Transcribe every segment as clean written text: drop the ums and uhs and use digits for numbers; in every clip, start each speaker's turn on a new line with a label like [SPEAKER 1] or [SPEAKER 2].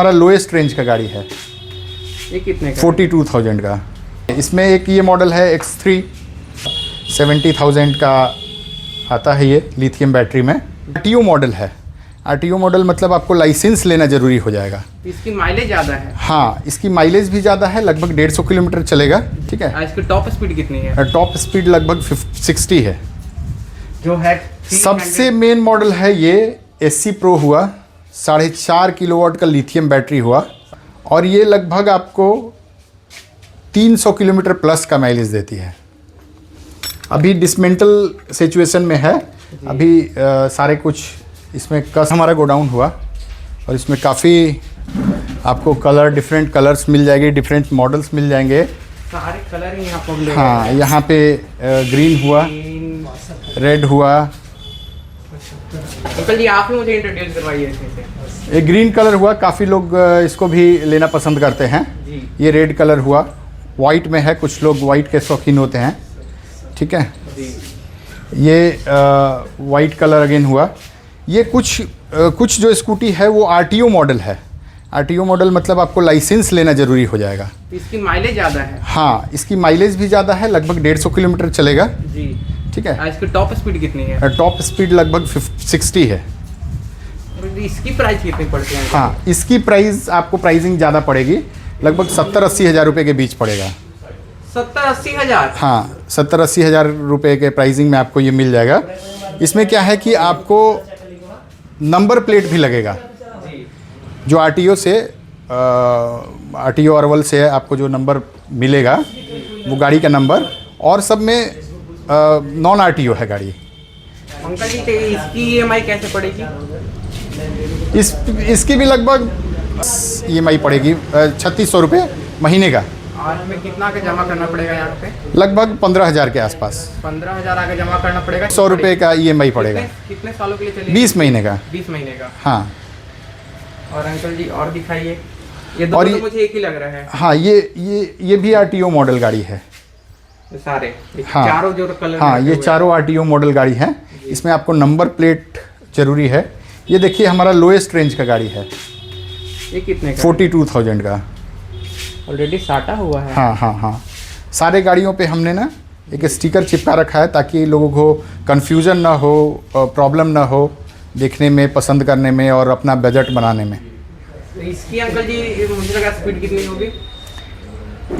[SPEAKER 1] हमारा lowest range का गाड़ी है।
[SPEAKER 2] ये कितने का?
[SPEAKER 1] 42,000 का। इसमें एक ये मॉडल है X3 70,000 का आता है, ये लिथियम बैटरी में। RTO मॉडल है। RTO मॉडल मतलब आपको लाइसेंस लेना ज़रूरी हो जाएगा।
[SPEAKER 2] इसकी माइलेज ज़्यादा है?
[SPEAKER 1] हाँ, इसकी माइलेज भी ज़्यादा है, लगभग 150 किलोमीटर चलेगा। ठीक है।
[SPEAKER 2] इसकी टॉप स्पीड कितनी है?
[SPEAKER 1] टॉप स्पीड लगभग 60 है।
[SPEAKER 2] जो है
[SPEAKER 1] सबसे मेन मॉडल है ये SC Pro हुआ, 4.5 किलोवाट का लिथियम बैटरी हुआ, और ये लगभग आपको 300 किलोमीटर प्लस का माइलेज देती है। अभी डिसमेंटल सिचुएशन में है अभी। सारे कुछ इसमें हमारा गोडाउन हुआ, और इसमें काफ़ी आपको कलर, डिफरेंट कलर्स मिल जाएंगे, डिफरेंट मॉडल्स मिल जाएंगे।
[SPEAKER 2] सारे कलर ही यहाँ पर।
[SPEAKER 1] हाँ, यहाँ पे ग्रीन हुआ, रेड हुआ।
[SPEAKER 2] अंकल जी आप ही मुझे इंट्रोड्यूस करवाइए इसमें से।
[SPEAKER 1] एक ग्रीन कलर हुआ, काफ़ी लोग इसको भी लेना पसंद करते हैं
[SPEAKER 2] जी।
[SPEAKER 1] ये रेड कलर हुआ, वाइट में है, कुछ लोग वाइट के शौकीन होते हैं। ठीक है
[SPEAKER 2] जी।
[SPEAKER 1] ये वाइट कलर अगेन हुआ। ये कुछ जो स्कूटी है वो RTO मॉडल है। RTO मॉडल मतलब आपको लाइसेंस लेना ज़रूरी हो जाएगा।
[SPEAKER 2] इसकी माइलेज ज़्यादा है?
[SPEAKER 1] हाँ, इसकी माइलेज भी ज़्यादा है, लगभग 150 किलोमीटर चलेगा।
[SPEAKER 2] जी।
[SPEAKER 1] ठीक है।
[SPEAKER 2] इसकी टॉप स्पीड कितनी है?
[SPEAKER 1] टॉप स्पीड लगभग 60 है।
[SPEAKER 2] इसकी प्राइस कितनी पड़ती है?
[SPEAKER 1] हाँ, इसकी प्राइस आपको प्राइसिंग ज़्यादा पड़ेगी, लगभग 70-80 हज़ार रुपये के बीच पड़ेगा।
[SPEAKER 2] 70-80 हज़ार?
[SPEAKER 1] हाँ, 70-80 हज़ार रुपये के प्राइसिंग में आपको ये मिल जाएगा। इसमें क्या है कि आपको नंबर प्लेट भी लगेगा, जो RTO से RTO अरवल से आपको जो नंबर मिलेगा वो गाड़ी का नंबर, और सब में नॉन RTO है गाड़ी।
[SPEAKER 2] अंकल जी इसकी EMI कैसे पड़ेगी?
[SPEAKER 1] इसकी भी लगभग EMI पड़ेगी 3600 रुपये महीने का।
[SPEAKER 2] और में कितना का जमा करना पड़ेगा यहाँ पे?
[SPEAKER 1] लगभग 15,000 के आसपास।
[SPEAKER 2] 15,000 आगे जमा करना पड़ेगा।
[SPEAKER 1] 100 रुपये का EMI पड़ेगा।
[SPEAKER 2] कितने सालों के लिए चलेगी?
[SPEAKER 1] 20 महीने का।
[SPEAKER 2] 20 महीने का।
[SPEAKER 1] हाँ।
[SPEAKER 2] और अंकल जी और दिखाइए। ये दोनों तो मुझे एक ही लग रहा है।
[SPEAKER 1] हाँ, ये भी RTO मॉडल गाड़ी है।
[SPEAKER 2] सारे
[SPEAKER 1] हाँ,
[SPEAKER 2] चारों जो कलर।
[SPEAKER 1] हाँ, ये चारों RTO मॉडल गाड़ी है। इसमें आपको नंबर प्लेट जरूरी है। ये देखिए हमारा लोएस्ट रेंज का गाड़ी है।
[SPEAKER 2] ये कितने का?
[SPEAKER 1] 42,000 का।
[SPEAKER 2] ऑलरेडी साटा हुआ है।
[SPEAKER 1] हाँ हाँ हाँ, सारे गाड़ियों पे हमने ना एक स्टिकर चिपका रखा है, ताकि लोगों को कन्फ्यूज़न ना हो, प्रॉब्लम ना हो देखने में, पसंद करने में और अपना बजट बनाने में।
[SPEAKER 2] तो इसकी अंकल जी मुझे लगा स्पीड कितनी होगी?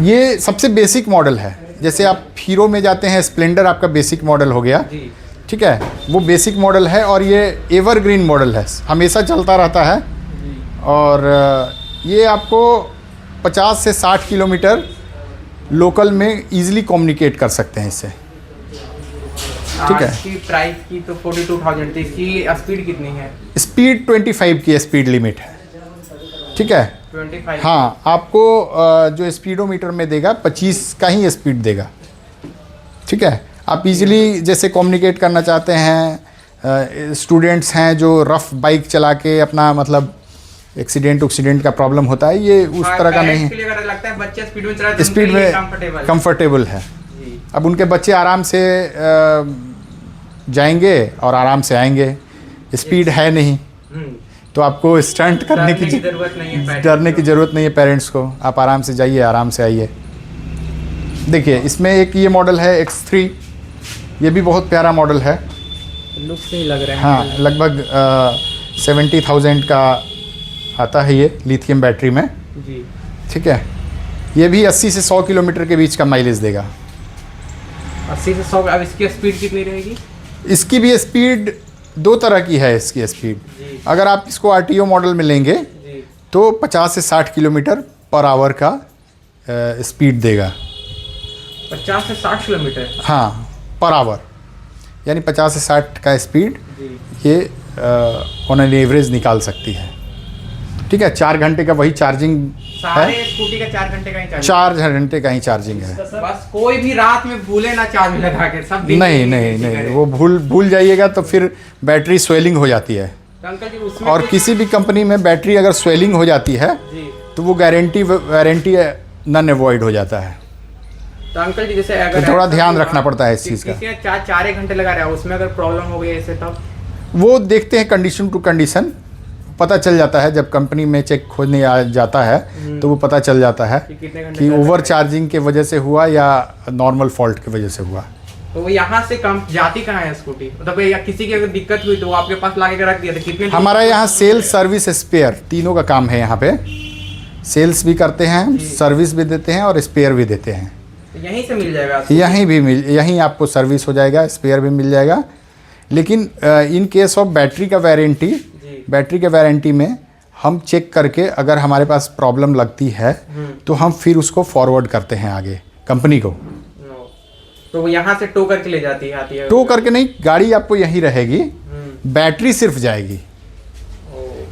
[SPEAKER 1] ये सबसे बेसिक मॉडल है। जैसे आप हीरो में जाते हैं, स्प्लेंडर आपका बेसिक मॉडल हो गया।
[SPEAKER 2] जी।
[SPEAKER 1] ठीक है, वो बेसिक मॉडल है, और ये एवरग्रीन मॉडल है, हमेशा चलता रहता है। और ये आपको 50 से 60 किलोमीटर लोकल में इजीली कम्युनिकेट कर सकते हैं इससे। ठीक है।
[SPEAKER 2] इसकी प्राइस की तो 42,000 थी, इसकी स्पीड कितनी है?
[SPEAKER 1] स्पीड 25 की स्पीड लिमिट है। ठीक है।
[SPEAKER 2] 25?
[SPEAKER 1] हाँ, आपको जो स्पीडोमीटर में देगा 25 का ही स्पीड देगा। ठीक है। आप इजीली जैसे कम्युनिकेट करना चाहते हैं, स्टूडेंट्स हैं जो रफ़ बाइक चला के अपना मतलब एक्सीडेंट का प्रॉब्लम होता है, ये उस तरह का नहीं है।
[SPEAKER 2] लगता है बच्चे स्पीड में चला,
[SPEAKER 1] स्पीड में कंफर्टेबल है। अब उनके बच्चे आराम से जाएंगे और आराम से आएंगे। स्पीड है नहीं, तो आपको स्टंट करने की डरने की ज़रूरत नहीं है पेरेंट्स को। आप आराम से जाइए, आराम से आइए। देखिए इसमें एक ये मॉडल है X3, ये भी बहुत प्यारा मॉडल है।
[SPEAKER 2] लुक से ही लग रहा है।
[SPEAKER 1] हाँ, लगभग 70,000 का आता है ये लिथियम बैटरी में।
[SPEAKER 2] जी।
[SPEAKER 1] ठीक है। ये भी 80 से 100 किलोमीटर के बीच का माइलेज देगा।
[SPEAKER 2] 80 से 100। अब इसकी स्पीड कितनी रहेगी?
[SPEAKER 1] इसकी भी स्पीड दो तरह की है। इसकी स्पीड अगर आप इसको RTO मॉडल में लेंगे तो 50 से 60 किलोमीटर पर आवर का स्पीड देगा।
[SPEAKER 2] 50 से 60 किलोमीटर?
[SPEAKER 1] हाँ, पर आवर, यानी 50 से 60 का स्पीड ये ऑन एन एवरेज निकाल सकती है। ठीक है। 4 घंटे का वही चार्जिंग
[SPEAKER 2] सारे
[SPEAKER 1] है।
[SPEAKER 2] स्कूटी का 4 घंटे का ही चार्जिंग?
[SPEAKER 1] 4 घंटे का ही चार्जिंग है।
[SPEAKER 2] बस कोई भी रात में भूले ना चार्ज लगा के, सब दिन
[SPEAKER 1] नहीं नहीं नहीं, वो भूल जाइएगा तो फिर बैटरी स्वेलिंग हो जाती है।
[SPEAKER 2] तो अंकल जी उसमें
[SPEAKER 1] और किसी भी कंपनी में बैटरी अगर स्वेलिंग हो जाती है तो वो वारंटी नन अवॉइड हो जाता है।
[SPEAKER 2] तो अंकल जी जैसे अगर
[SPEAKER 1] तो थोड़ा ध्यान रखना पड़ता है इस चीज़ का।
[SPEAKER 2] किसी ने 4 घंटे लगा रहा है, उसमें अगर प्रॉब्लम हो गई ऐसे तब?
[SPEAKER 1] वो देखते हैं कंडीशन टू कंडीशन, पता चल जाता है, जब कंपनी में चेक खोजने आ जाता है तो वो पता चल जाता है कि ओवर चार्जिंग के वजह से हुआ या नॉर्मल फॉल्ट की वजह से हुआ।
[SPEAKER 2] तो यहाँ से कम जाती कहाँ है स्कूटी, मतलब या किसी की अगर दिक्कत हुई तो वो आपके पास लाके रख दिया था? कितने
[SPEAKER 1] हमारा यहाँ सेल्स सर्विस स्पेयर तीनों का काम है। यहाँ पे सेल्स भी करते हैं, सर्विस भी देते हैं और स्पेयर भी देते हैं।
[SPEAKER 2] तो यहीं से मिल जाएगा?
[SPEAKER 1] यहीं आपको सर्विस हो जाएगा, स्पेयर भी मिल जाएगा। लेकिन इन केस ऑफ बैटरी का वारंटी में हम चेक करके अगर हमारे पास प्रॉब्लम लगती है तो हम फिर उसको फॉरवर्ड करते हैं आगे कंपनी को।
[SPEAKER 2] तो वो यहाँ से टो करके ले जाती है? आती है
[SPEAKER 1] टो करके नहीं, गाड़ी आपको यहीं रहेगी, बैटरी सिर्फ जाएगी,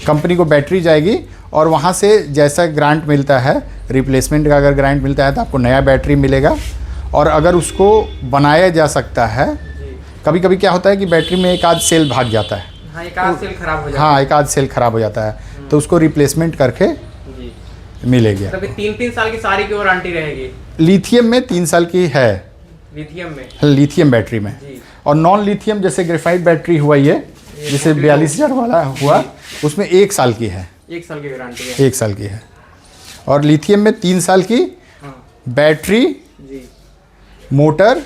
[SPEAKER 1] कंपनी को बैटरी जाएगी और वहाँ से जैसा ग्रांट मिलता है, रिप्लेसमेंट का अगर ग्रांट मिलता है तो आपको नया बैटरी मिलेगा। और अगर उसको बनाया जा सकता है, कभी कभी क्या होता है कि बैटरी में एक आध सेल भाग जाता है,
[SPEAKER 2] एक आध सेल खराब हो जाता है।
[SPEAKER 1] हाँ, एक आध सेल खराब हो जाता है तो उसको रिप्लेसमेंट करके मिलेगी।
[SPEAKER 2] तो 3 साल की सारी की वारंटी रहेगी?
[SPEAKER 1] लिथियम में 3 साल की है, लिथियम बैटरी में। और नॉन लिथियम जैसे ग्रेफाइट बैटरी हुआ, ये जैसे 42,000 वाला हुआ, उसमें 1 साल की है।
[SPEAKER 2] 1 साल की गारंटी है?
[SPEAKER 1] 1 साल की है। और लिथियम में 3 साल की बैटरी, मोटर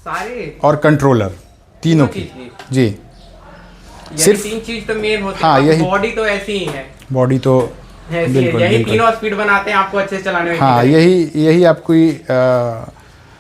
[SPEAKER 2] सारे और
[SPEAKER 1] कंट्रोलर तीनों की जी।
[SPEAKER 2] सिर्फ 3 चीज तो मेन होती है।
[SPEAKER 1] हाँ, यही
[SPEAKER 2] बॉडी तो ऐसी ही है,
[SPEAKER 1] बॉडी तो बिल्कुल
[SPEAKER 2] यही तीनों स्पीड बनाते हैं आपको अच्छे से चलाने में।
[SPEAKER 1] हाँ, यही आपको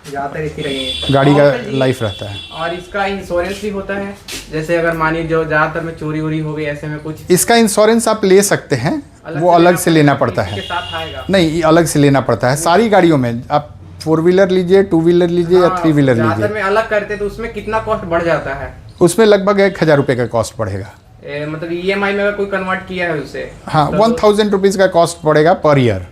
[SPEAKER 2] ज्यादातर इसी रहेंगे,
[SPEAKER 1] गाड़ी का लाइफ रहता है।
[SPEAKER 2] और इसका इंश्योरेंस भी होता है, जैसे अगर मानिए जो ज्यादातर में चोरी वोरी हो गई ऐसे में कुछ?
[SPEAKER 1] इसका इंश्योरेंस आप ले सकते हैं, वो अलग से लेना पड़ता है।
[SPEAKER 2] साथ आएगा?
[SPEAKER 1] नहीं, अलग से लेना पड़ता है। सारी गाड़ियों में आप 4 व्हीलर लीजिए, 2 व्हीलर लीजिए या 3 व्हीलर लीजिए,
[SPEAKER 2] में अलग करते तो उसमें कितना कॉस्ट बढ़ जाता है?
[SPEAKER 1] उसमें लगभग 1,000 रुपये का कॉस्ट पड़ेगा।
[SPEAKER 2] मतलब EMI में अगर कोई कन्वर्ट किया है उसे?
[SPEAKER 1] हाँ, 1,000 रुपीज़ का कॉस्ट पड़ेगा पर ईयर।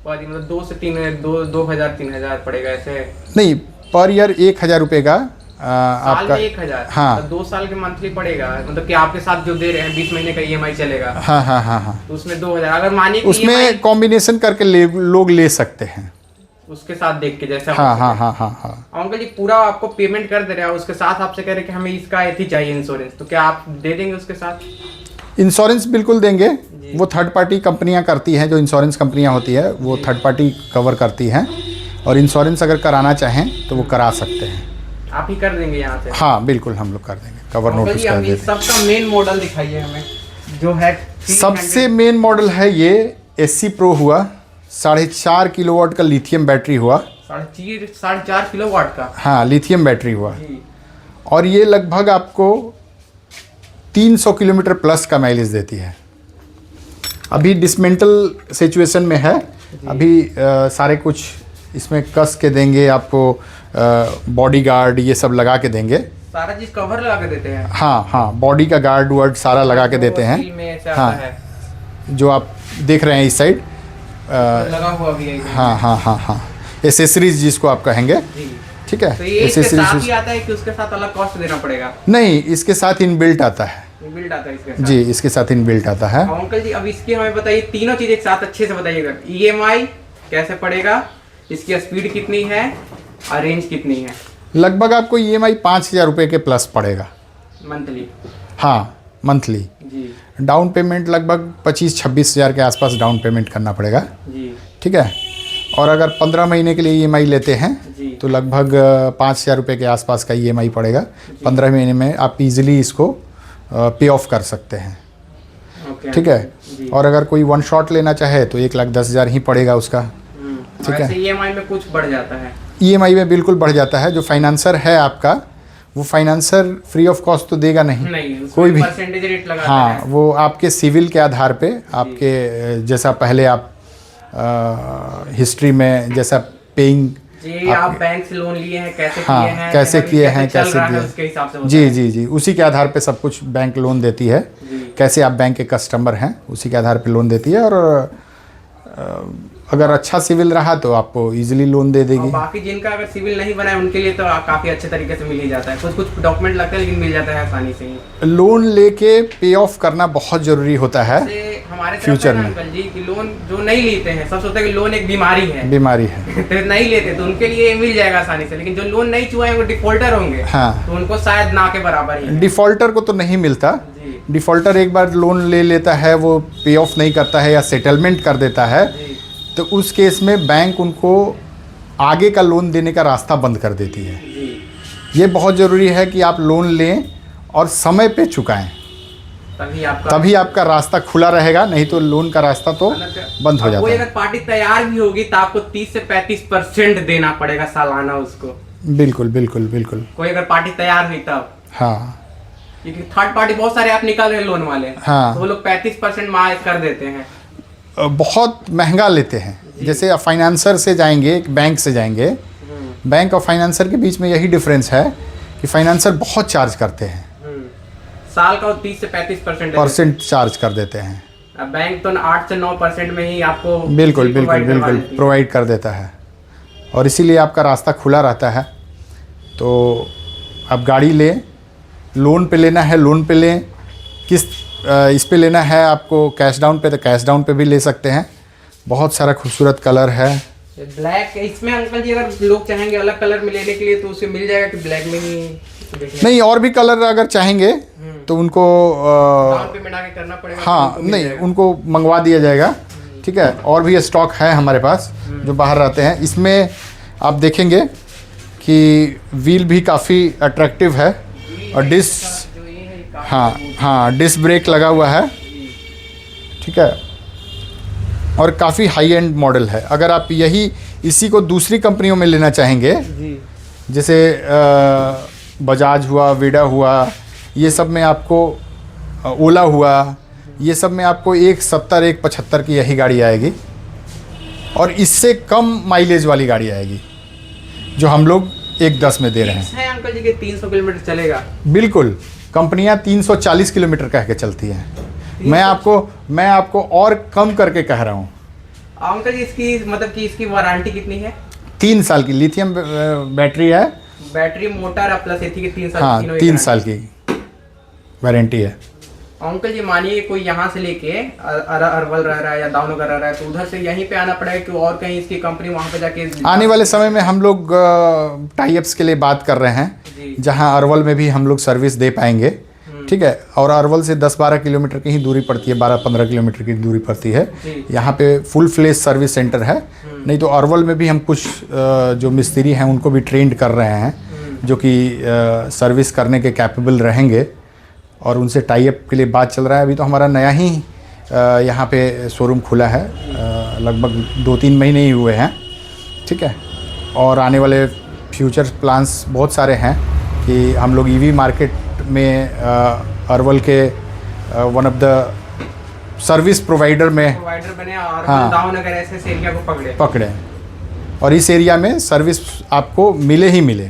[SPEAKER 2] मतलब 2 से 2,000-3,000 पड़ेगा ऐसे?
[SPEAKER 1] नहीं, पर ईयर 1,000 रुपये का आपका
[SPEAKER 2] 1,000।
[SPEAKER 1] हाँ,
[SPEAKER 2] 2 साल के मंथली पड़ेगा, मतलब कि आपके साथ जो दे रहे हैं 20 महीने का EMI चलेगा।
[SPEAKER 1] हाँ हाँ हाँ हाँ,
[SPEAKER 2] तो उसमें 2,000 अगर मानिए
[SPEAKER 1] उसमें कॉम्बिनेशन करके लोग ले सकते हैं
[SPEAKER 2] उसके साथ देख के, जैसा
[SPEAKER 1] हाँ हाँ हाँ हाँ हाँ।
[SPEAKER 2] अंकल जी पूरा आपको पेमेंट कर दे रहे हैं, उसके साथ आपसे कह रहे हैं कि हमें इसका ही चाहिए इंश्योरेंस, तो क्या आप दे देंगे उसके साथ?
[SPEAKER 1] इंश्योरेंस बिल्कुल देंगे। वो थर्ड पार्टी कंपनियां करती हैं, जो इंश्योरेंस कंपनियां होती है वो थर्ड पार्टी कवर करती हैं, और इंश्योरेंस अगर कराना चाहें तो वो करा सकते हैं।
[SPEAKER 2] आप ही कर देंगे यहाँ से?
[SPEAKER 1] हाँ बिल्कुल, हम लोग कर देंगे, कवर नोटिस कर देंगे।
[SPEAKER 2] सबका मेन मॉडल दिखाइए हमें जो है।
[SPEAKER 1] सबसे मेन मॉडल है ये SC Pro हुआ, 4.5 किलोवाट का लिथियम बैटरी हुआ।
[SPEAKER 2] 4.5 किलोवाट का? हाँ,
[SPEAKER 1] लिथियम बैटरी हुआ। और ये लगभग आपको 300 किलोमीटर प्लस का माइलेज देती है। अभी डिसमेंटल सिचुएशन में है, अभी सारे कुछ इसमें कस के देंगे आपको, बॉडी गार्ड ये सब लगा के देंगे,
[SPEAKER 2] सारा चीज कवर लगा के देते हैं।
[SPEAKER 1] हाँ हाँ, बॉडी का गार्ड वर्ड सारा लगा के देते हैं। हाँ, जो आप देख रहे हैं इस साइड
[SPEAKER 2] लगा हुआ भी है।
[SPEAKER 1] हाँ हाँ हाँ हाँ, एसेसरीज जिसको आप कहेंगे, ठीक है।
[SPEAKER 2] तो ये इसके साथ ही आता है कि उसके साथ अलग कॉस्ट देना पड़ेगा?
[SPEAKER 1] नहीं, इसके साथ इनबिल्ट आता है।
[SPEAKER 2] इनबिल्ट आता है इसके साथ?
[SPEAKER 1] जी, इसके साथ इनबिल्ट आता है।
[SPEAKER 2] अंकल जी अब इसकी हमें बताइए, तीनों चीज एक साथ अच्छे से बताइएगा। EMI कैसे पड़ेगा, इसकी स्पीड कितनी है और रेंज कितनी है?
[SPEAKER 1] लगभग आपको EMI 5,000 रुपये के प्लस पड़ेगा
[SPEAKER 2] मंथली।
[SPEAKER 1] हाँ, मंथली जी। डाउन पेमेंट लगभग 25-26 हज़ार के आसपास डाउन पेमेंट करना पड़ेगा जी, ठीक है। और अगर 15 महीने के लिए EMI लेते हैं तो लगभग 5,000 रुपये के आसपास का EMI पड़ेगा। 15 महीने में आप इजीली इसको पे ऑफ कर सकते हैं, ठीक है। और अगर कोई 1 शॉट लेना चाहे तो 1,10,000 ही पड़ेगा उसका, ठीक है।
[SPEAKER 2] EMI में कुछ बढ़ जाता है?
[SPEAKER 1] EMI में बिल्कुल बढ़ जाता है। जो फाइनेंसर है आपका, वो फाइनेंसर फ्री ऑफ कॉस्ट तो देगा नहीं कोई भी,
[SPEAKER 2] परसेंटेज रेट लगाता
[SPEAKER 1] हाँ
[SPEAKER 2] है।
[SPEAKER 1] वो आपके सिविल के आधार पे, आपके जैसा पहले आप हिस्ट्री में जैसा पेइंग
[SPEAKER 2] आप बैंक से लोन लिए हैं, कैसे
[SPEAKER 1] हाँ,
[SPEAKER 2] किए हैं,
[SPEAKER 1] कैसे किए हैं, कैसे
[SPEAKER 2] दिए, उसके हिसाब से
[SPEAKER 1] जी जी जी, उसी के आधार पे सब कुछ बैंक लोन देती है। कैसे आप बैंक के कस्टमर हैं उसी के आधार पे लोन देती है। और अगर अच्छा सिविल रहा तो आपको इजीली लोन दे देगी।
[SPEAKER 2] बाकी जिनका अगर सिविल नहीं बना है उनके लिए तो काफ़ी अच्छे तरीके से मिल ही जाता है। कुछ डॉक्यूमेंट लगते हैं लेकिन मिल जाता है आसानी से ही।
[SPEAKER 1] लोन लेके पे ऑफ करना बहुत ज़रूरी होता है
[SPEAKER 2] हमारे
[SPEAKER 1] फ्यूचर में।
[SPEAKER 2] अंकल जी कि लोन जो नहीं लेते हैं, सब सोचते हैं कि लोन एक बीमारी है
[SPEAKER 1] तो
[SPEAKER 2] नहीं लेते तो उनके लिए मिल जाएगा आसानी से। लेकिन जो लोन नहीं चुकाए वो डिफॉल्टर होंगे,
[SPEAKER 1] हाँ,
[SPEAKER 2] तो उनको शायद ना के बराबर ही।
[SPEAKER 1] डिफॉल्टर को तो नहीं मिलता, डिफ़ॉल्टर एक बार लोन ले लेता है, वो पे ऑफ नहीं करता है या सेटलमेंट कर देता है,
[SPEAKER 2] जी
[SPEAKER 1] तो उस केस में बैंक उनको आगे का लोन देने का रास्ता बंद कर देती है।
[SPEAKER 2] जी,
[SPEAKER 1] ये बहुत ज़रूरी है कि आप लोन लें और समय पे चुकाएं, तभी आपका रास्ता खुला रहेगा, नहीं तो लोन का रास्ता तो बंद हो जाता
[SPEAKER 2] कोई
[SPEAKER 1] है।
[SPEAKER 2] अगर पार्टी तैयार भी होगी तो आपको 30 से 35% देना पड़ेगा सालाना उसको।
[SPEAKER 1] बिल्कुल बिल्कुल बिल्कुल।
[SPEAKER 2] कोई अगर पार्टी तैयार हुई तब,
[SPEAKER 1] हाँ
[SPEAKER 2] क्योंकि थर्ड पार्टी बहुत सारे आप निकाल रहे हैं लोन वाले,
[SPEAKER 1] हाँ।
[SPEAKER 2] तो वो लोग 35% माफ कर देते हैं।
[SPEAKER 1] बहुत महंगा लेते हैं। जैसे आप फाइनेंसर से जाएंगे, एक बैंक से जाएंगे, बैंक और फाइनेंसर के बीच में यही डिफरेंस है कि फाइनेंसर बहुत चार्ज करते हैं,
[SPEAKER 2] साल का 30 से 35%
[SPEAKER 1] चार्ज कर देते हैं।
[SPEAKER 2] अब बैंक तो 8 से 9% में ही आपको
[SPEAKER 1] बिल्कुल बिल्कुल
[SPEAKER 2] provide करवा
[SPEAKER 1] बिल्कुल
[SPEAKER 2] देती है।
[SPEAKER 1] प्रोवाइड कर देता है, और इसीलिए आपका रास्ता खुला रहता है। तो आप गाड़ी लें, लोन पे लेना है लोन पे लें, इस पे लेना है आपको कैश डाउन पे, तो कैश डाउन पे भी ले सकते हैं। बहुत सारा खूबसूरत कलर है।
[SPEAKER 2] ब्लैक, इसमें अंकल जी अगर लोग चाहेंगे अलग कलर में लेने के लिए तो उसे मिल जाएगा कि ब्लैक में ही
[SPEAKER 1] नहीं, और भी कलर अगर चाहेंगे तो उनको
[SPEAKER 2] डाउन पेमेंट आगे करना पड़ेगा?
[SPEAKER 1] हाँ,
[SPEAKER 2] तो मिल
[SPEAKER 1] नहीं,
[SPEAKER 2] जाएगा।
[SPEAKER 1] उनको मंगवा दिया जाएगा। ठीक है, और भी स्टॉक है हमारे पास जो बाहर रहते हैं। इसमें आप देखेंगे कि व्हील भी काफ़ी अट्रैक्टिव है, और डिस्क,
[SPEAKER 2] जो ये है ये काफी
[SPEAKER 1] हाँ हाँ, डिस्क ब्रेक लगा हुआ है। ठीक है, और काफ़ी हाई एंड मॉडल है। अगर आप इसी को दूसरी कंपनियों में लेना चाहेंगे,
[SPEAKER 2] जी
[SPEAKER 1] जैसे बजाज हुआ, वीडा हुआ, ये सब में आपको, ओला हुआ, ये सब में आपको 170 175 की यही गाड़ी आएगी, और इससे कम माइलेज वाली गाड़ी आएगी जो हम लोग 110 में दे रहे हैं।
[SPEAKER 2] है अंकल जी के 300 किलोमीटर चलेगा?
[SPEAKER 1] बिल्कुल, कंपनियां 340 किलोमीटर कह के चलती हैं। मैं आपको और कम करके कह रहा हूँ।
[SPEAKER 2] अंकल जी इसकी मतलब कि इसकी वारंटी कितनी है?
[SPEAKER 1] 3 साल की लिथियम बैटरी है।
[SPEAKER 2] बैटरी, मोटर प्लस एथी के 3 साल
[SPEAKER 1] हाँ,
[SPEAKER 2] तीनों
[SPEAKER 1] 3 साल की वारंटी है।
[SPEAKER 2] अंकल जी मानिए कोई यहाँ से लेके अरवल रह रहा है या दावनगर रह रहा है, तो उधर से यहीं पे आना पड़ेगा कि और कहीं इसकी कंपनी वहाँ पे जाके?
[SPEAKER 1] आने वाले समय में हम लोग टाई अप्स के लिए बात कर रहे हैं, जहाँ अरवल में भी हम लोग सर्विस दे पाएंगे। ठीक है, और अरवल से 10-12 किलोमीटर की ही दूरी पड़ती है, 12-15 किलोमीटर की दूरी पड़ती है। यहाँ पे फुल फ्लेज सर्विस सेंटर है। नहीं तो अरवल में भी हम कुछ जो मिस्त्री हैं उनको भी ट्रेंड कर रहे हैं, जो कि सर्विस करने के कैपेबल रहेंगे, और उनसे टाई अप के लिए बात चल रहा है। अभी तो हमारा नया ही यहाँ पे शोरूम खुला है, लगभग 2-3 महीने ही हुए हैं। ठीक है, और आने वाले फ्यूचर प्लान्स बहुत सारे हैं कि हम लोग ईवी मार्केट में अरवल के one of the service provider बने, और
[SPEAKER 2] दावनगर ऐसे एरिया को पकड़े,
[SPEAKER 1] और इस एरिया में सर्विस आपको मिले ही मिले।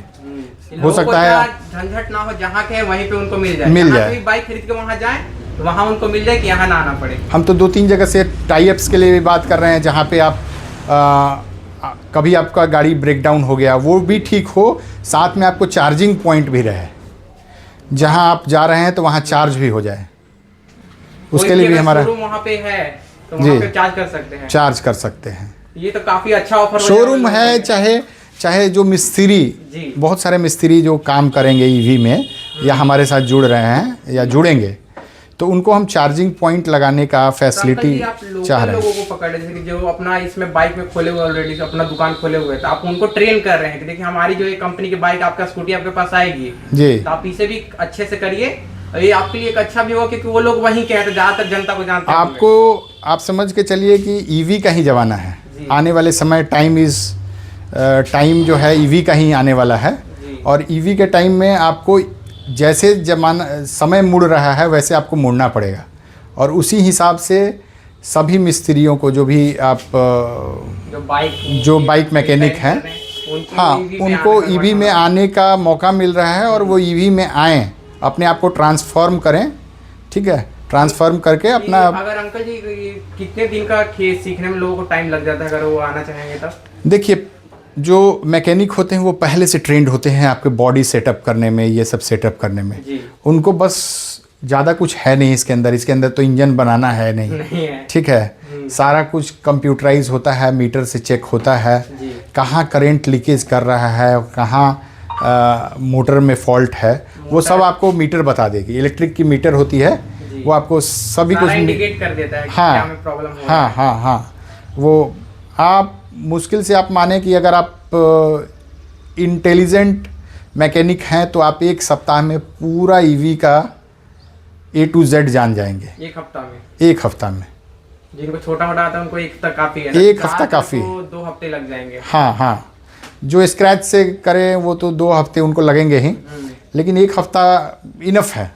[SPEAKER 1] हो सकता है
[SPEAKER 2] झंझट ना हो, जहाँ के वहीं पे उनको मिल जाए। बाइक खरीद के वहाँ जाए तो वहाँ उनको मिल जाए कि यहाँ ना आना पड़े।
[SPEAKER 1] हम तो 2-3 जगह से टाई अप्स के लिए भी बात कर रहे हैं, जहाँ पे आप कभी आपका गाड़ी ब्रेक डाउन हो गया, वो भी ठीक हो, साथ में आपको चार्जिंग पॉइंट भी रहे, जहाँ आप जा रहे हैं तो वहाँ चार्ज भी हो जाए, उसके लिए भी हमारा
[SPEAKER 2] वहाँ पे है तो वहाँ पे चार्ज कर सकते हैं। ये तो काफ़ी अच्छा ऑफर
[SPEAKER 1] शोरूम है। चाहे जो मिस्त्री, बहुत सारे मिस्त्री जो काम करेंगे ईवी में या हमारे साथ जुड़ रहे हैं या जुड़ेंगे, तो उनको हम चार्जिंग पॉइंट लगाने का फैसिलिटी चाह रहे हैं।
[SPEAKER 2] लोगों को पकड़ जैसे कि जो अपना इसमें बाइक में खोले हुए ऑलरेडी अपना दुकान खोले हुए, तो आप उनको ट्रेन कर रहे हैं कि देखिए हमारी जो ये कंपनी की बाइक, आपका स्कूटी आपके पास आएगी
[SPEAKER 1] जी,
[SPEAKER 2] तो आप इसे भी अच्छे से करिए। ये आपके लिए एक अच्छा भी होगा क्योंकि वो लोग वहीं के हैं, तो ज़्यादातर जनता को जानते हैं।
[SPEAKER 1] आप समझ के चलिए कि ईवी का ही ज़माना है आने वाले समय। टाइम जो है ईवी का ही आने वाला है, और ईवी के टाइम में आपको जैसे समय मुड़ रहा है वैसे आपको मुड़ना पड़ेगा, और उसी हिसाब से सभी मिस्त्रियों को, जो भी आप जो बाइक मैकेनिक हैं, हाँ, उनको ईवी में आने का मौका मिल रहा है, और वो ईवी में आएँ, अपने आप को ट्रांसफॉर्म करें। ठीक है, ट्रांसफॉर्म करके अपना।
[SPEAKER 2] अगर अंकल जी कितने दिन का सीखने में लोगों को टाइम लग जाता है अगर वो आना चाहेंगे तब?
[SPEAKER 1] देखिए, जो मैकेनिक होते हैं वो पहले से ट्रेंड होते हैं आपके बॉडी सेटअप करने में, ये सब सेटअप करने में। उनको बस ज़्यादा कुछ है नहीं इसके अंदर तो इंजन बनाना है नहीं है। ठीक है, सारा कुछ कंप्यूटराइज होता है, मीटर से चेक होता है कहाँ करंट लीकेज कर रहा है, कहाँ मोटर में फॉल्ट है, वो सब आपको मीटर बता देगी। इलेक्ट्रिक की मीटर होती है, वो आपको सभी कुछ
[SPEAKER 2] इंडिकेट कर देता है कि
[SPEAKER 1] हाँ,
[SPEAKER 2] क्या में प्रॉब्लम हो रहा है।
[SPEAKER 1] हाँ, वो आप मुश्किल से आप माने कि अगर आप इंटेलिजेंट मैकेनिक हैं तो आप एक सप्ताह में पूरा ईवी का A to Z जान जाएंगे,
[SPEAKER 2] एक हफ्ता में।
[SPEAKER 1] एक हफ्ता में।
[SPEAKER 2] जिनको छोटा मोटा आता है उनको एक हफ्ता काफी है ना?
[SPEAKER 1] एक हफ्ता काफी है।
[SPEAKER 2] 2 हफ्ते लग जाएंगे।
[SPEAKER 1] हाँ, जो स्क्रैच से करें वो तो 2 हफ्ते उनको लगेंगे ही, लेकिन एक हफ्ता इनफ है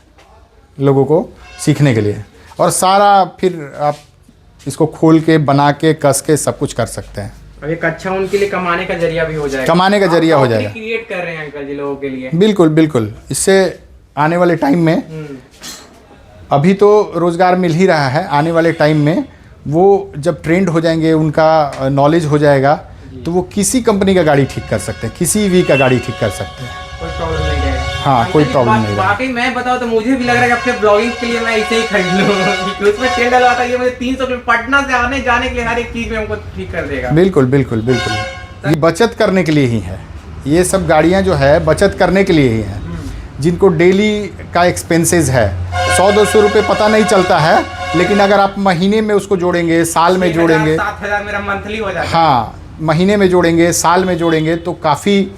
[SPEAKER 1] लोगों को सीखने के लिए। और सारा फिर आप इसको खोल के बना के कस के सब कुछ कर सकते हैं।
[SPEAKER 2] और एक अच्छा उनके लिए कमाने का जरिया भी हो जाएगा।
[SPEAKER 1] कमाने का जरिया हो जाएगा।
[SPEAKER 2] क्रिएट कर रहे हैं अंकल जी लोगों के लिए।
[SPEAKER 1] बिल्कुल। इससे आने वाले टाइम में, अभी तो रोज़गार मिल ही रहा है, आने वाले टाइम में वो जब ट्रेंड हो जाएंगे, उनका नॉलेज हो जाएगा, तो वो किसी कंपनी का गाड़ी ठीक कर सकते हैं, किसी भी का गाड़ी ठीक कर सकते हैं।
[SPEAKER 2] कोई प्रॉब्लम नहीं रहेगा।
[SPEAKER 1] हाँ, कोई प्रॉब्लम नहीं रहेगा।
[SPEAKER 2] बाकी मैं बताऊँ तो मुझे भी लग रहा है कि अपने ब्लॉगिंग के लिए मैं इसे ही खरीद लूँ। उसमें तेल डलवाता है, ये मुझे 300 रुपये पटना से आने जाने के लिए हर एक चीज़ में हमको ठीक कर देगा।
[SPEAKER 1] बिल्कुल। ये बचत करने के लिए ही है, ये सब गाड़ियाँ जो है बचत करने के लिए ही हैं। जिनको डेली का एक्सपेंसेस है, 100-200 रुपये पता नहीं चलता है, लेकिन अगर आप महीने में उसको जोड़ेंगे, साल में जोड़ेंगे,
[SPEAKER 2] 7,000 मेरा मंथली हो जाएगा।
[SPEAKER 1] हाँ, महीने में जोड़ेंगे, साल में जोड़ेंगे, तो काफ़ी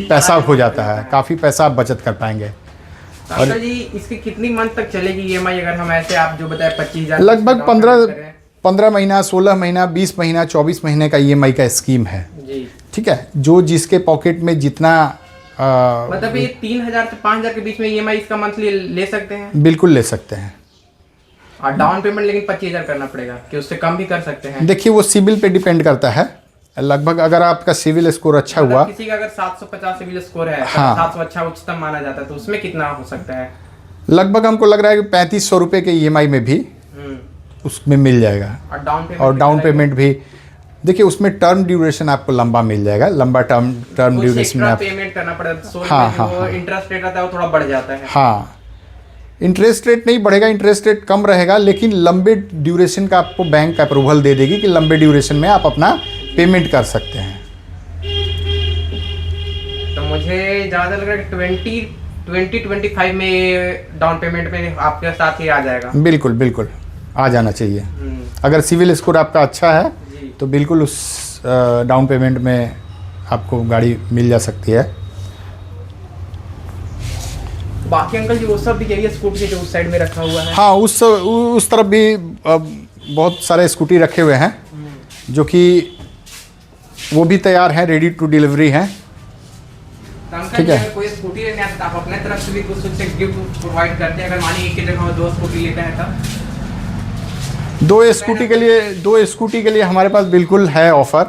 [SPEAKER 1] पैसा हो जाता है, काफ़ी पैसा आप बचत कर पाएंगे।
[SPEAKER 2] अंकल जी इसकी कितनी मंथ तक चलेगी ईएमआई? अगर हम ऐसे आप जो बताए 25,000
[SPEAKER 1] लगभग 15 महीना, 16 महीना, 20 महीना, 24 महीने का ईएमआई का स्कीम है
[SPEAKER 2] जी।
[SPEAKER 1] ठीक है, जो जिसके पॉकेट में जितना
[SPEAKER 2] मतलब ये 3,000 से 5,000 के बीच में ईएमआई इसका मंथली ले सकते हैं?
[SPEAKER 1] बिल्कुल ले सकते हैं।
[SPEAKER 2] और डाउन पेमेंट लेकिन 25,000 करना पड़ेगा कि उससे कम भी कर सकते हैं?
[SPEAKER 1] देखिए वो सिविल पे डिपेंड करता है। लगभग अगर आपका सिविल स्कोर अच्छा हुआ,
[SPEAKER 2] किसी का अगर 750 सिविल स्कोर है,
[SPEAKER 1] हाँ,
[SPEAKER 2] 700 अच्छा उच्चतम माना जाता है, तो उसमें कितना हो सकता है?
[SPEAKER 1] लगभग हमको लग रहा है कि 3500 रुपये के ईएमआई में भी उसमें मिल जाएगा। और डाउन पेमेंट भी देखिए उसमें टर्म ड्यूरेशन आपको लंबा मिल जाएगा, लंबा टर्म ड्यूरेशन में आप
[SPEAKER 2] पेमेंट करना पड़ेगा।
[SPEAKER 1] हाँ,
[SPEAKER 2] इंटरेस्ट रेट आता है वो थोड़ा बढ़ जाता है।
[SPEAKER 1] हाँ, इंटरेस्ट रेट नहीं बढ़ेगा, इंटरेस्ट रेट कम रहेगा, लेकिन लंबे ड्यूरेशन का आपको बैंक अप्रूवल दे देगी कि लंबे ड्यूरेशन में आप अपना पेमेंट कर सकते हैं।
[SPEAKER 2] तो मुझे ज़्यादा लग रहा है कि 20-25 में डाउन पेमेंट में आपके साथ ही आ जाएगा।
[SPEAKER 1] बिल्कुल आ जाना चाहिए। अगर सिविल स्कोर आपका अच्छा है तो बिल्कुल उस डाउन पेमेंट में आपको गाड़ी मिल जा सकती है।
[SPEAKER 2] बाकी अंकल जी वो सब भी यही स्कूटी जो उस साइड में रखा हुआ है?
[SPEAKER 1] हाँ, उस तरफ भी बहुत सारे स्कूटी रखे हुए हैं जो कि वो भी तैयार हैं, रेडी टू डिलीवरी हैं।
[SPEAKER 2] ठीक है, कोई स्कूटी लेने आता है आप अपने तरफ से भी कुछ उससे गिफ्ट प्रोवाइड करते हैं? अगर मानिए एक की जगह 2 स्कूटी लेता है तब?
[SPEAKER 1] 2 स्कूटी के लिए हमारे पास बिल्कुल है ऑफ़र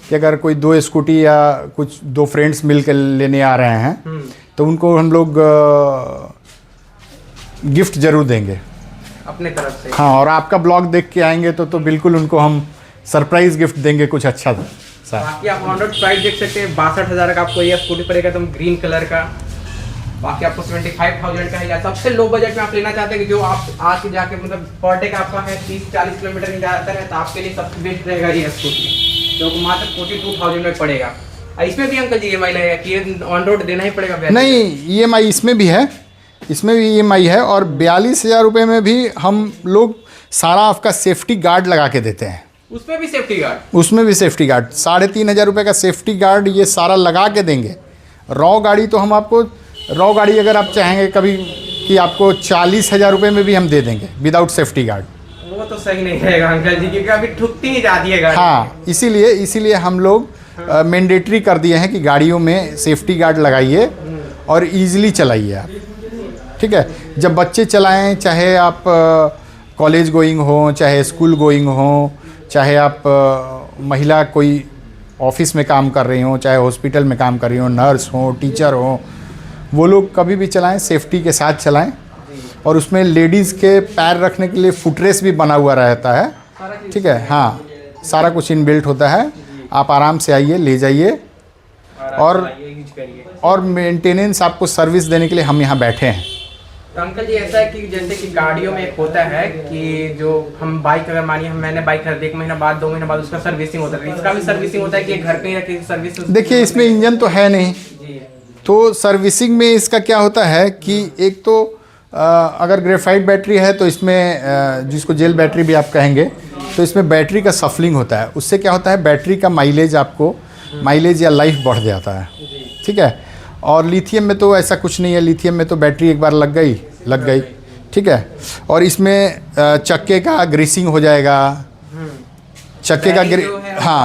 [SPEAKER 1] कि अगर कोई 2 स्कूटी या कुछ 2 फ्रेंड्स मिलकर लेने आ रहे हैं तो उनको हम लोग गिफ्ट जरूर देंगे
[SPEAKER 2] अपने तरफ से।
[SPEAKER 1] हाँ, और आपका ब्लॉग देख के आएंगे तो बिल्कुल उनको हम सरप्राइज गिफ्ट देंगे कुछ अच्छा सा।
[SPEAKER 2] बाकी आप ऑन रोड प्राइस देख सकते हैं, 62,000 का आपको ये स्कूटी पड़ेगा एकदम ग्रीन कलर का। बाकी आपको 75,000 का है। सबसे लो बजट में आप लेना चाहते हैं कि जो आप आके जाके मतलब पर डे का आपका है 30-40 किलोमीटर नहीं जाता है, तो आपके लिए सबसे बेस्ट रहेगा ये स्कूटी, जो मात्र 42,000 में पड़ेगा। इसमें भी अंकल जी ईएमआई लगेगा कि ऑन रोड देना ही पड़ेगा?
[SPEAKER 1] नहीं, ईएमआई इसमें भी है, इसमें भी ईएमआई है। और 42,000 रुपये में भी हम लोग सारा आपका सेफ्टी गार्ड लगा के देते हैं।
[SPEAKER 2] उसमें भी सेफ्टी गार्ड? उसमें
[SPEAKER 1] भी सेफ्टी गार्ड, 3,500 रुपये का सेफ्टी गार्ड ये सारा लगा के देंगे। रॉ गाड़ी तो हम आपको, रॉ गाड़ी अगर आप चाहेंगे कभी कि आपको 40,000 रुपये में भी हम दे देंगे विदाउट सेफ्टी गार्ड।
[SPEAKER 2] वो तो सही नहीं रहेगा अंकल जी, क्योंकि अभी ठुकती ही जाती है गाड़ी।
[SPEAKER 1] हाँ, इसीलिए हम लोग मैंडेटरी कर दिए हैं कि गाड़ियों में सेफ्टी गार्ड लगाइए और ईजिली चलाइए आप। ठीक है, जब बच्चे चलाएं, चाहे आप कॉलेज गोइंग हो, चाहे स्कूल गोइंग हो, चाहे आप महिला कोई ऑफिस में काम कर रही हो, चाहे हॉस्पिटल में काम कर रही हो, नर्स हो, टीचर हो, वो लोग कभी भी चलाएं सेफ्टी के साथ चलाएं। और उसमें लेडीज़ के पैर रखने के लिए फुटरेस्ट भी बना हुआ रहता है। ठीक है, हाँ, सारा कुछ इनबिल्ट होता है। आप आराम से आइए, ले जाइए, और मेंटेनेंस आपको सर्विस देने के लिए हम यहाँ बैठे हैं।
[SPEAKER 2] तो अंकल जी ऐसा है कि जैसे कि गाड़ियों में एक होता है कि जो हम बाइक, अगर मानिए मैंने बाइक खरीदी 1 महीना बाद 2 महीने बाद उसका सर्विसिंग होता है, इसका भी सर्विसिंग होता है कि घर पे ही रखी सर्विस?
[SPEAKER 1] देखिए इसमें इंजन तो है नहीं, तो सर्विसिंग में इसका क्या होता है कि एक तो अगर ग्रेफाइट बैटरी है तो इसमें जिसको जेल बैटरी भी आप कहेंगे, तो इसमें बैटरी का सफलिंग होता है। उससे क्या होता है, बैटरी का माइलेज आपको माइलेज या लाइफ बढ़ जाता है। ठीक है। और लिथियम में तो ऐसा कुछ नहीं है। लिथियम में तो बैटरी एक बार लग गई। ठीक है। और इसमें चक्के का ग्रीसिंग हो जाएगा। चक्के का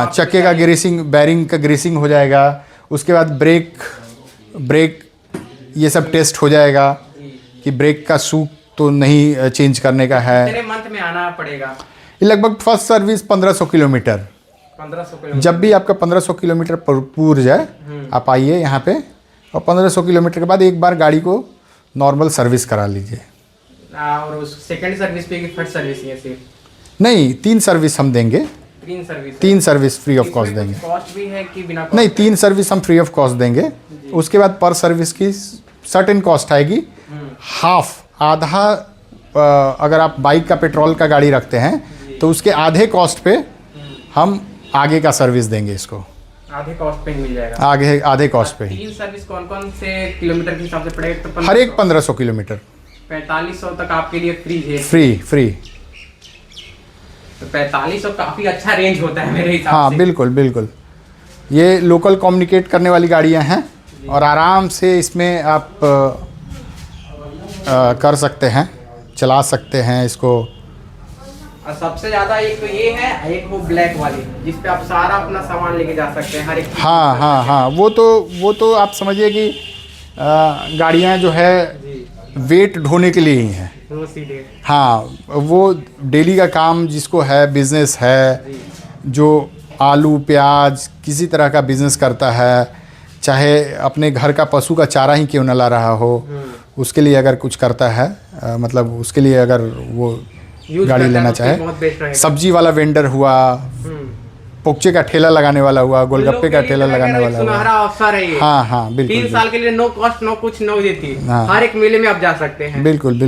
[SPEAKER 1] चक्के का ग्रीसिंग, बैरिंग का ग्रीसिंग हो जाएगा। उसके बाद ब्रेक ये सब टेस्ट हो जाएगा कि ब्रेक का सूख तो नहीं चेंज करने का है।
[SPEAKER 2] कितने मंथ में आना पड़ेगा?
[SPEAKER 1] ये लगभग फर्स्ट सर्विस 1500 किलोमीटर।
[SPEAKER 2] 1500 किलोमीटर।
[SPEAKER 1] जब भी आपका 1500 किलोमीटर पूर जाए आप आइए यहाँ पे, और 1500 किलोमीटर के बाद एक बार गाड़ी को नॉर्मल सर्विस करा लीजिए।
[SPEAKER 2] और उस सेकंड सर्विस पे की फर्स्ट सर्विस है सिर्फ?
[SPEAKER 1] नहीं, 3 सर्विस हम देंगे।
[SPEAKER 2] 3 सर्विस
[SPEAKER 1] फ्री ऑफ कॉस्ट देंगे।
[SPEAKER 2] कॉस्ट भी है कि बिना?
[SPEAKER 1] नहीं, 3 सर्विस हम फ्री ऑफ कॉस्ट देंगे। उसके बाद पर सर्विस की सर्टेन कॉस्ट आएगी, आधा। अगर आप बाइक का पेट्रोल का गाड़ी रखते हैं तो उसके आधे कॉस्ट पे हम आगे का सर्विस देंगे इसको।
[SPEAKER 2] आधे कॉस्ट पे मिल जाएगा?
[SPEAKER 1] आधे कॉस्ट पे।
[SPEAKER 2] 3 सर्विस कौन से किलोमीटर के हिसाब से पड़ेगा? तो
[SPEAKER 1] हर एक 1500 किलोमीटर
[SPEAKER 2] 4500 तक आपके लिए फ्री है?
[SPEAKER 1] फ्री।
[SPEAKER 2] तो 4500 काफी अच्छा रेंज होता है मेरे हिसाब से।
[SPEAKER 1] हाँ, बिल्कुल। ये लोकल कम्युनिकेट करने वाली गाड़ियाँ हैं और आराम से इसमें आप कर सकते हैं, चला सकते हैं इसको।
[SPEAKER 2] और सबसे ज़्यादा एक तो ये है, एक वो ब्लैक वाली जिस पे आप सारा अपना सामान लेके जा सकते हैं, हर एक।
[SPEAKER 1] हाँ, वो तो आप समझिए कि गाड़ियाँ जो है वेट ढोने के लिए ही हैं।
[SPEAKER 2] वो सीधे।
[SPEAKER 1] हाँ, वो डेली का काम जिसको है, बिजनेस है, जो आलू प्याज किसी तरह का बिजनेस करता है, चाहे अपने घर का पशु का चारा ही क्यों न ला रहा हो, उसके लिए अगर कुछ करता है, मतलब उसके लिए अगर वो गाड़ी लेना चाहे, सब्जी वाला वेंडर हुआ, पोक्चे का ठेला लगाने वाला हुआ, गोलगप्पे का ठेला लगाने वाला हुआ,
[SPEAKER 2] सुनहरा अवसर है ये।
[SPEAKER 1] हाँ, बिल्कुल।
[SPEAKER 2] 3 साल के लिए नो कॉस्ट, नो कुछ, नो देती। हर एक मेले में आप जा सकते हैं।
[SPEAKER 1] बिल्कुल।
[SPEAKER 2] अब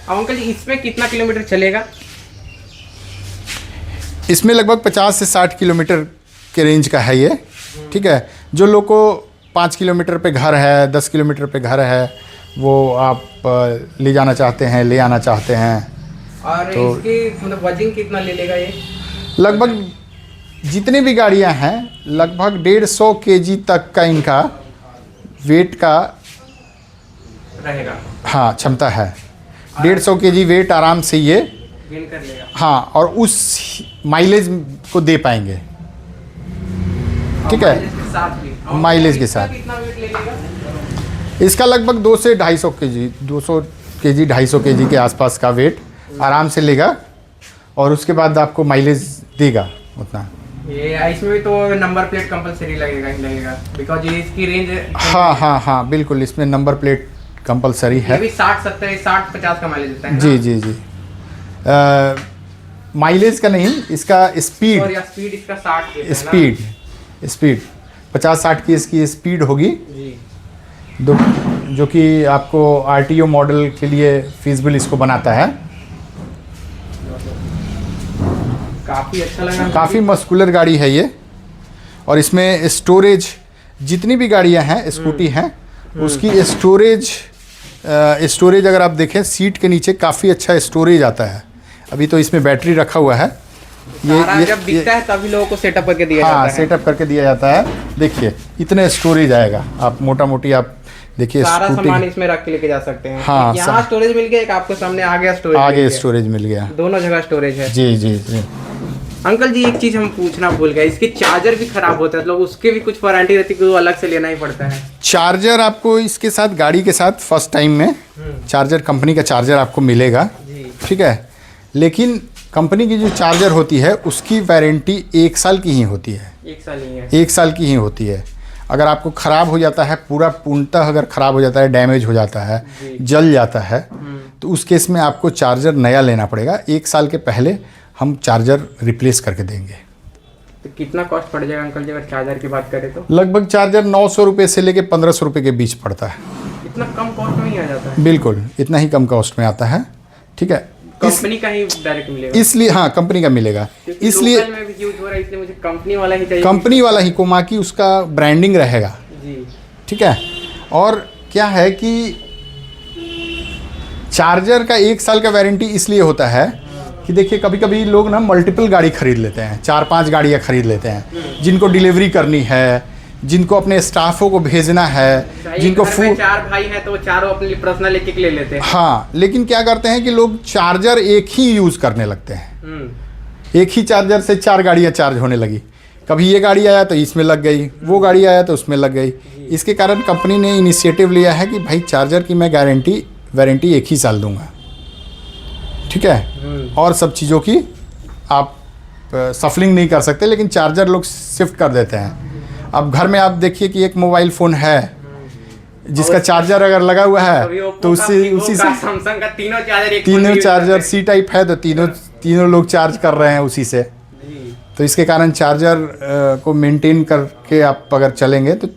[SPEAKER 2] अंकल जी, इसमें कितना किलोमीटर चलेगा?
[SPEAKER 1] इसमें लगभग 50 से 60 किलोमीटर के रेंज का है ये। ठीक है। जो लोग को 5 किलोमीटर पे घर है, 10 किलोमीटर पे घर है, वो आप ले जाना चाहते हैं, ले आना चाहते हैं।
[SPEAKER 2] और
[SPEAKER 1] तो
[SPEAKER 2] इसकी मतलब वजन कितना ले लेगा ये?
[SPEAKER 1] लगभग जितनी भी गाड़ियां हैं लगभग 150 केजी तक का इनका वेट का
[SPEAKER 2] रहेगा।
[SPEAKER 1] हाँ, क्षमता है। 150 केजी वेट आराम से ये
[SPEAKER 2] गेन कर लेगा।
[SPEAKER 1] हाँ, और उस माइलेज को दे पाएंगे। ठीक है। माइलेज के साथ
[SPEAKER 2] कितना वेट ले लेगा?
[SPEAKER 1] इसका लगभग 200 से 250 केजी 250 केजी के आसपास का वेट आराम से लेगा, और उसके बाद आपको माइलेज देगा उतना।
[SPEAKER 2] ये इसमें भी तो नंबर प्लेट कंपलसरी लगेगा बिकॉज ये इसकी रेंज।
[SPEAKER 1] हाँ, बिल्कुल। इसमें नंबर प्लेट कंपलसरी है।
[SPEAKER 2] ये भी 60, 70, 60, 50 का माइलेज देता है।
[SPEAKER 1] जी। माइलेज का नहीं, इसका स्पीड
[SPEAKER 2] इसका 60 देता है।
[SPEAKER 1] स्पीड 50-60 की इसकी स्पीड होगी
[SPEAKER 2] जी,
[SPEAKER 1] जो कि आपको आरटीओ मॉडल के लिए फिजिबल इसको बनाता है।
[SPEAKER 2] काफ़ी अच्छा लगा।
[SPEAKER 1] काफ़ी मस्कुलर गाड़ी है ये। और इसमें स्टोरेज, जितनी भी गाड़ियां हैं स्कूटी हैं, उसकी स्टोरेज अगर आप देखें, सीट के नीचे काफ़ी अच्छा स्टोरेज आता है। अभी तो इसमें बैटरी रखा हुआ है।
[SPEAKER 2] ये जब दिखता है तभी लोगों को सेटअप करके दिया जाता है।
[SPEAKER 1] सेटअप करके दिया जाता है। देखिए इतने स्टोरेज आएगा। आप मोटी आप देखिए,
[SPEAKER 2] सारा सामान इसमें रख के लेके जा सकते हैं।
[SPEAKER 1] हाँ,
[SPEAKER 2] यहाँ स्टोरेज मिल गया, एक आपको सामने आगे
[SPEAKER 1] स्टोरेज मिल गया।
[SPEAKER 2] दोनों जगह स्टोरेज है।
[SPEAKER 1] जी।
[SPEAKER 2] अंकल जी, एक चीज हम पूछना भूल गए, इसके चार्जर भी खराब होता है, मतलब उसके भी कुछ वारंटी रहती है, अलग से लेना ही पड़ता है?
[SPEAKER 1] चार्जर आपको इसके साथ, गाड़ी के साथ फर्स्ट टाइम में चार्जर, कंपनी का चार्जर आपको मिलेगा। ठीक है। लेकिन कंपनी की जो चार्जर होती है उसकी वारंटी 1 साल की ही होती है।
[SPEAKER 2] 1 साल ही है।
[SPEAKER 1] 1 साल की ही होती है। अगर आपको ख़राब हो जाता है, पूर्णतः अगर ख़राब हो जाता है, डैमेज हो जाता है, जल जाता है, तो उस केस में आपको चार्जर नया लेना पड़ेगा। 1 साल के पहले हम चार्जर रिप्लेस करके देंगे।
[SPEAKER 2] तो कितना कॉस्ट पड़ जाएगा अंकल जी अगर चार्जर की बात करें तो?
[SPEAKER 1] लगभग चार्जर 900 रुपये से लेके 1500 रुपये के बीच पड़ता है।
[SPEAKER 2] इतना कम कॉस्ट में ही आ जाता है?
[SPEAKER 1] बिल्कुल, इतना ही कम कॉस्ट में आता है। ठीक है।
[SPEAKER 2] कंपनी का ही डायरेक्ट मिलेगा?
[SPEAKER 1] इसलिए हाँ, कंपनी का मिलेगा। इसलिए
[SPEAKER 2] में भी यूज हो रहा है, इसलिए मुझे कंपनी वाला ही चाहिए।
[SPEAKER 1] कंपनी वाला ही, कोमाकी उसका ब्रांडिंग रहेगा।
[SPEAKER 2] जी।
[SPEAKER 1] ठीक है। और क्या है कि चार्जर का 1 साल का वारंटी इसलिए होता है कि देखिए कभी कभी लोग ना मल्टीपल गाड़ी खरीद लेते हैं, 4-5 गाड़ियाँ खरीद लेते हैं, जिनको डिलीवरी करनी है, जिनको अपने स्टाफों को भेजना है, जिनको फूड,
[SPEAKER 2] 4 भाई हैं तो चारों अपने लिए पर्सनल एक ले लेते हैं।
[SPEAKER 1] हाँ, लेकिन क्या करते हैं कि लोग चार्जर एक ही यूज़ करने लगते हैं। एक ही चार्जर से 4 गाड़ियाँ चार्ज होने लगी, कभी ये गाड़ी आया तो इसमें लग गई, वो गाड़ी आया तो उसमें लग गई। इसके कारण कंपनी ने इनिशिएटिव लिया है कि भाई चार्जर की मैं वारंटी 1 ही साल दूंगा, ठीक है, और सब चीज़ों की आप सफलिंग नहीं कर सकते, लेकिन चार्जर लोग शिफ्ट कर देते हैं। अब घर में आप देखिए कि एक मोबाइल फ़ोन है जिसका चार्जर अगर लगा हुआ है तो उसी से
[SPEAKER 2] सैमसंग का
[SPEAKER 1] तीनों चार्जर सी टाइप है, तो तीनों लोग चार्ज कर रहे हैं उसी से। तो इसके कारण चार्जर को मेंटेन करके आप अगर चलेंगे तो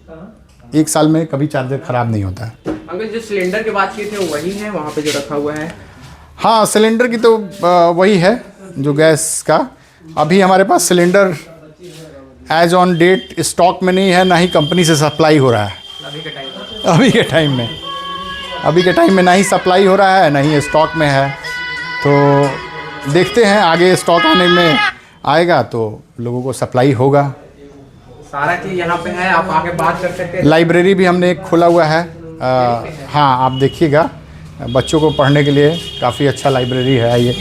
[SPEAKER 1] 1 साल में कभी चार्जर ख़राब नहीं होता है।
[SPEAKER 2] अंकल जो सिलेंडर की बात की थी वही है वहाँ पे जो रखा हुआ है?
[SPEAKER 1] हाँ, सिलेंडर की तो वही है जो गैस का। अभी हमारे पास cylinder as on date stock में नहीं है, ना ही कंपनी से सप्लाई हो रहा है अभी के टाइम में ना ही सप्लाई हो रहा है, ना ही स्टॉक में है। तो देखते हैं आगे स्टॉक आने में आएगा तो लोगों को सप्लाई होगा।
[SPEAKER 2] सारा चीज़ यहाँ पे है, आप आके बात कर सकते हैं।
[SPEAKER 1] लाइब्रेरी भी हमने एक खोला हुआ है, हाँ आप देखिएगा, बच्चों को पढ़ने के लिए काफ़ी अच्छा लाइब्रेरी है ये।